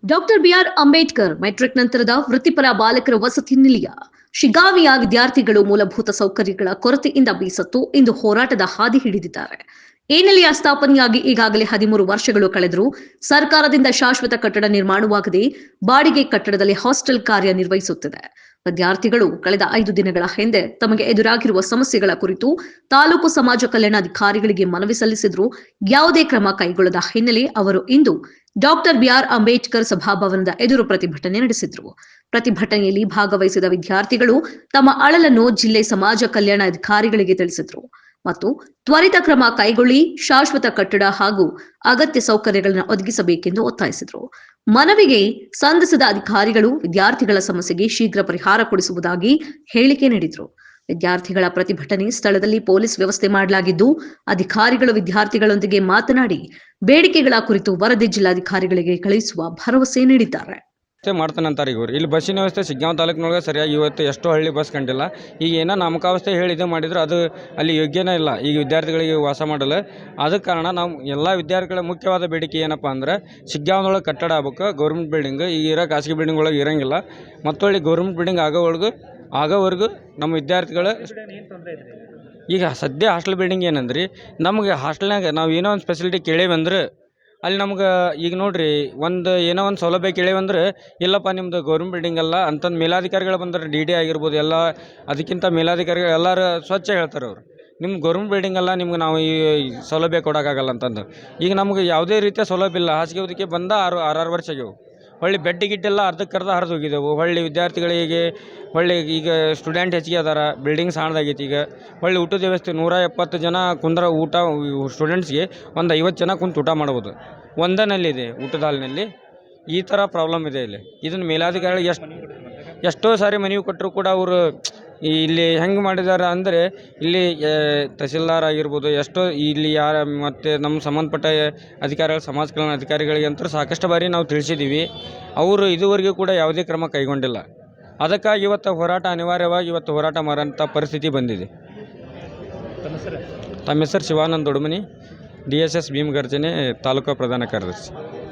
Doctor B R Ambedkar metric ನಂತರದ ವೃತ್ತಿಪರ ಬಾಲಕರ ವಸತಿ ನಿಲಯ ಶಿಗ್ಗಾವಿಯ ವಿದ್ಯಾರ್ಥಿಗಳು ಮೂಲಭೂತ ಸೌಕರ್ಯಗಳ ಕೊರತೆಯಿಂದ ಬೇಸತ್ತು ಇಂದು ಹೋರಾಟದ ಹಾದಿ ಹಿಡಿದಿದ್ದಾರೆ. ಈ ನಿಲಯ ಸ್ಥಾಪನೆಯಾಗಿ ಈಗಾಗಲೇ 13 ವರ್ಷಗಳು ಕಳೆದರೂ ಸರ್ಕಾರದಿಂದ ಶಾಶ್ವತ ಕಟ್ಟಡ ನಿರ್ಮಾಣವಾಗದೆ ಬಾಡಿಗೆ ಕಟ್ಟಡದಲ್ಲಿ ಹಾಸ್ಟೆಲ್ ಕಾರ್ಯನಿರ್ವಹಿಸುತ್ತಿದೆ. ವಿದ್ಯಾರ್ಥಿಗಳು ಕಳೆದ 5 ದಿನಗಳ ಹಿಂದೆ ತಮಗೆ ಎದುರಾಗಿರುವ ಸಮಸ್ಯೆಗಳ ಕುರಿತು ತಾಲೂಕು ಸಮಾಜ ಕಲ್ಯಾಣಾಧಿಕಾರಿಗಳಿಗೆ ಮನವಿ ಸಲ್ಲಿಸಿದ್ರು. ಯಾವುದೇ ಕ್ರಮ ಕೈಗೊಳ್ಳದ ಹಿನ್ನೆಲೆ ಅವರು ಇಂದು ಡಾಕ್ಟರ್ ಬಿಆರ್ ಅಂಬೇಡ್ಕರ್ ಸಭಾಭವನದ ಎದುರು ಪ್ರತಿಭಟನೆ ನಡೆಸಿದ್ರು. ಪ್ರತಿಭಟನೆಯಲ್ಲಿ ಭಾಗವಹಿಸಿದ ವಿದ್ಯಾರ್ಥಿಗಳು ತಮ್ಮ ಅಳಲನ್ನು ಜಿಲ್ಲೆ ಸಮಾಜ ಕಲ್ಯಾಣ ಅಧಿಕಾರಿಗಳಿಗೆ ತಿಳಿಸಿದ್ರು ಮತ್ತು ತ್ವರಿತ ಕ್ರಮ ಕೈಗೊಳ್ಳಿ ಶಾಶ್ವತ ಕಟ್ಟಡ ಹಾಗೂ ಅಗತ್ಯ ಸೌಕರ್ಯಗಳನ್ನು ಒದಗಿಸಬೇಕೆಂದು ಒತ್ತಾಯಿಸಿದರು. ಮನವಿಗೆ ಸಂಧಿಸಿದ ಅಧಿಕಾರಿಗಳು ವಿದ್ಯಾರ್ಥಿಗಳ ಸಮಸ್ಯೆಗೆ ಶೀಘ್ರ ಪರಿಹಾರ ಕೊಡಿಸುವುದಾಗಿ ಹೇಳಿಕೆ ನೀಡಿದರು. ವಿದ್ಯಾರ್ಥಿಗಳ ಪ್ರತಿಭಟನೆ ಸ್ಥಳದಲ್ಲಿ ಪೊಲೀಸ್ ವ್ಯವಸ್ಥೆ ಮಾಡಲಾಗಿದ್ದು, ಅಧಿಕಾರಿಗಳು ವಿದ್ಯಾರ್ಥಿಗಳೊಂದಿಗೆ ಮಾತನಾಡಿ ಬೇಡಿಕೆಗಳ ಕುರಿತು ವರದಿ ಜಿಲ್ಲಾಧಿಕಾರಿಗಳಿಗೆ ಕಳುಹಿಸುವ ಭರವಸೆ ನೀಡಿದ್ದಾರೆ. ಮಾಡ್ತಾನಂತಾರೆ ಇವರು. ಇಲ್ಲಿ ಬಸ್ಸಿನ ವ್ಯವಸ್ಥೆ ಶಿಗ್ಗಾಂವ್ ತಾಲೂಕಿನೊಳಗೆ ಸರಿಯಾಗಿ ಇವತ್ತು ಎಷ್ಟೋ ಹಳ್ಳಿ ಬಸ್ ಕಂಡಿಲ್ಲ. ಈಗ ಏನೋ ನಾಮಕಾವಸ್ಥೆ ಹೇಳಿ ಇದು ಮಾಡಿದ್ರು ಅದು ಅಲ್ಲಿ ಯೋಗ್ಯನೇ ಇಲ್ಲ ಈಗ ವಿದ್ಯಾರ್ಥಿಗಳಿಗೆ ವಾಸ ಮಾಡಲು. ಅದಕ್ಕೆ ಕಾರಣ ನಾವು ಎಲ್ಲ ವಿದ್ಯಾರ್ಥಿಗಳ ಮುಖ್ಯವಾದ ಬೇಡಿಕೆ ಏನಪ್ಪ ಅಂದ್ರೆ ಶಿಗ್ಗಾಂವ್ದೊಳಗೆ ಕಟ್ಟಡ ಆಗ್ಬೇಕು, ಗೌರ್ಮೆಂಟ್ ಬಿಲ್ಡಿಂಗ್. ಈಗ ಇರೋ ಖಾಸಗಿ ಬಿಲ್ಡಿಂಗ್ ಒಳಗೆ ಇರೋಂಗಿಲ್ಲ. ಮತ್ತೊಳ್ಳಿ ಗೌರ್ಮೆಂಟ್ ಬಿಲ್ಡಿಂಗ್ ಆಗೋವರೆಗೂ ನಮ್ಮ ವಿದ್ಯಾರ್ಥಿಗಳು ಈಗ ಸದ್ಯ ಹಾಸ್ಟೆಲ್ ಬಿಲ್ಡಿಂಗ್ ಏನಂದ್ರಿ ನಮಗೆ ಹಾಸ್ಟೆಲ್ನಾಗ ನಾವು ಏನೋ ಒಂದು ಫೆಸಿಲಿಟಿ ಕೇಳೇವಂದ್ರೆ ಅಲ್ಲಿ ನಮ್ಗೆ ಈಗ ನೋಡ್ರಿ ಏನೋ ಒಂದು ಸೌಲಭ್ಯ ಕೇಳೇವಂದ್ರೆ ಇಲ್ಲಪ್ಪ ನಿಮ್ಮದು ಗೌರ್ಮೆಂಟ್ ಬಿಲ್ಡಿಂಗ್ ಅಲ್ಲ ಅಂತಂದು ಮೇಲಾಧಿಕಾರಿಗಳು ಬಂದ್ರೆ ಡಿ ಡಿ ಆಗಿರ್ಬೋದು ಎಲ್ಲ ಅದಕ್ಕಿಂತ ಮೇಲಾಧಿಕಾರಿಗಳು ಎಲ್ಲರೂ ಸ್ವಚ್ಛ ಹೇಳ್ತಾರೆ ಅವರು. ನಿಮ್ಮ ಗೌರ್ಮೆಂಟ್ ಬಿಲ್ಡಿಂಗ್ ಅಲ್ಲ, ನಿಮ್ಗೆ ನಾವು ಈ ಸೌಲಭ್ಯ ಕೊಡೋಕ್ಕಾಗಲ್ಲ ಅಂತಂದು. ಈಗ ನಮ್ಗೆ ಯಾವುದೇ ರೀತಿಯ ಸೌಲಭ್ಯ ಇಲ್ಲ. ಹಾಸಿಗೆ ಹೋದಕ್ಕೆ ಬಂದ 6 ವರ್ಷ ಆಗ್ಯವು. ಹೊಳ್ಳಿ ಬೆಡ್ ಗಿಟ್ಟೆಲ್ಲ ಅರ್ಧಕ್ಕರ್ಧ ಹರಿದು ಹೋಗಿದ್ದೆವು. ಹೊಳ್ಳಿ ವಿದ್ಯಾರ್ಥಿಗಳಿಗೆ ಈಗ ಸ್ಟೂಡೆಂಟ್ ಹೆಚ್ಚಿಗೆ ಅದಾರ, ಬಿಲ್ಡಿಂಗ್ ಸಣ್ಣದಾಗೈತಿ. ಈಗ ಹೊಳ್ಳಿ ಊಟದ ವ್ಯವಸ್ಥೆ 170 ಜನ ಕುಂದ್ರ ಊಟ ಸ್ಟೂಡೆಂಟ್ಸ್ಗೆ ಒಂದು 50 ಜನ ಕುಂತು ಊಟ ಮಾಡ್ಬೋದು. ಒಂದನಲ್ಲಿದೆ ಊಟದ ಹಾಲಿನಲ್ಲಿ. ಈ ಥರ ಪ್ರಾಬ್ಲಮ್ ಇದೆ ಇಲ್ಲಿ. ಇದನ್ನು ಮೇಲಾಧಿಕಾರಿಗಳು ಎಷ್ಟೋ ಸಾರಿ ಮನವಿ ಕೊಟ್ಟರು ಕೂಡ ಅವರು ಇಲ್ಲಿ ಹೆಂಗೆ ಮಾಡಿದ್ದಾರೆ ಅಂದರೆ ಇಲ್ಲಿ ತಹಸೀಲ್ದಾರ್ ಆಗಿರ್ಬೋದು ಎಷ್ಟೋ ಇಲ್ಲಿ ಮತ್ತು ನಮ್ಮ ಸಂಬಂಧಪಟ್ಟ ಅಧಿಕಾರಿಗಳು ಸಮಾಜ ಕಲ್ಯಾಣ ಅಧಿಕಾರಿಗಳಿಗೆ ಅಂತೂ ಸಾಕಷ್ಟು ಬಾರಿ ನಾವು ತಿಳಿಸಿದ್ದೀವಿ. ಅವರು ಇದುವರೆಗೂ ಕೂಡ ಯಾವುದೇ ಕ್ರಮ ಕೈಗೊಂಡಿಲ್ಲ. ಅದಕ್ಕಾಗಿ ಇವತ್ತು ಹೋರಾಟ ಅನಿವಾರ್ಯವಾಗಿ ಇವತ್ತು ಹೋರಾಟ ಮಾಡೋಂಥ ಪರಿಸ್ಥಿತಿ ಬಂದಿದೆ. ತಮ್ಮ ಹೆಸರು ಶಿವಾನಂದ ದೊಡ್ಮನಿ, DSS ಭೀಮಗರ್ಜನೆ ತಾಲೂಕು ಪ್ರಧಾನ ಕಾರ್ಯದರ್ಶಿ.